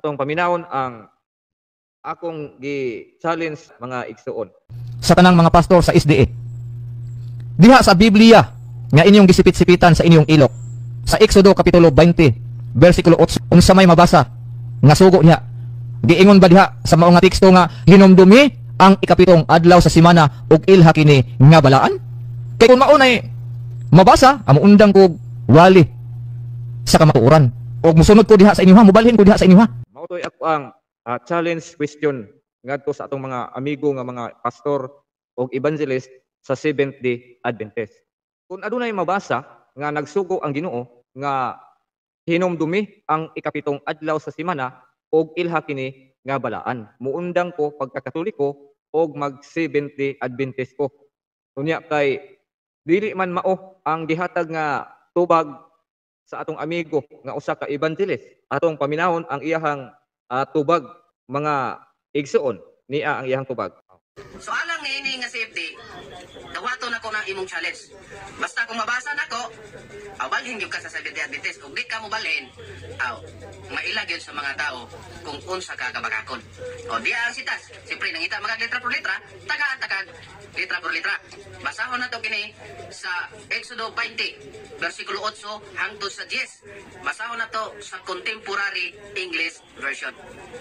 Atong paminawon ang akong gi-challenge mga igsuon. Sa tanang mga pastor sa SDA. Diha sa Biblia nga inyong gisipit-sipitan sa inyong ilok. Sa Exodo kapitulo 20, versikulo 8, unsa may mabasa nga sugo niya. Giingon ba diha sa mao nga teksto nga hinumdumi ang ikapitong adlaw sa semana ug ilha kini nga balaan? Kay kun mao nay mabasa, amo undang ko wali sa kamatuoran. Og musunod ko diha sa inyo ha, mobalhin ko diha sa inyo ha. Mautoy ako ang challenge question ngadto sa atong mga amigo nga mga pastor o evangelist sa Seventh-day Adventist. Kung adunay mabasa nga nagsugo ang Ginoo nga hinumdumi ang ikapitong adlaw sa semana og ilha kini nga balaan, muundang ko pagkakatoliko og mag Seventh-day Adventist ko. Unya kay dili man mao ang gihatag nga tubag sa atong amigo nga usa ka evangelist. Atong paminawon ang iyahang tubag, mga igsuon niya ang iyang tubag. So alang ini nga safety, dawato na ko ng imong challenge. Basta kung mabasa na ko, balhin gyud ka sa Seventh-day Adventist. Ug di ka mo balhin, mailag yun sa mga tao kung unsa ka kabakakon. O di ang sitas, siyempre nangita magag letra por letra, tagaan letra por letra. Basahon na to kini sa Exodo 20, versikulo 8 hangtod sa 10. Basahon na to sa Contemporary English Version.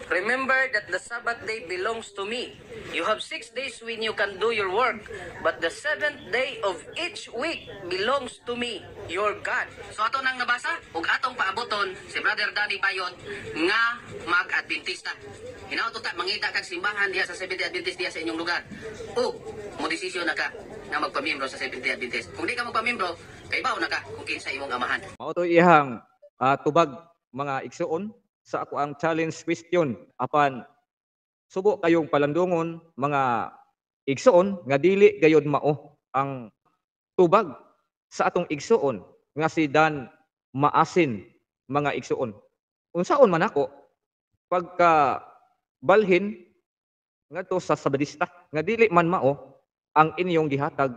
Remember that the Sabbath day belongs to me. You have 6 days when you can do your work, but the 7th day of each week belongs to me, your God. So ato nang nabasa, ug atong paaboton si Brother Danny Bayot nga mag-Adventista. Hinaut ta mangita kag simbahan diha sa Seventh-day Adventist diha sa inyong lugar. Ug mo desisyon na ka nga magpamiyembro sa Seventh-day Adventist. Kung di ka magpamiyembro, kay bawo na ka kung kinsa imong amahan. Mao to iyang tubag mga igsuon sa ako ang challenge question apan subo kayong palandungon mga igsuon nga dili gayud mao ang tubag sa atong igsuon nga si Dan Maasin mga igsuon. Unsaon man ako pagka balhin ngadto sa Sabadista nga dili man mao ang inyong gihatag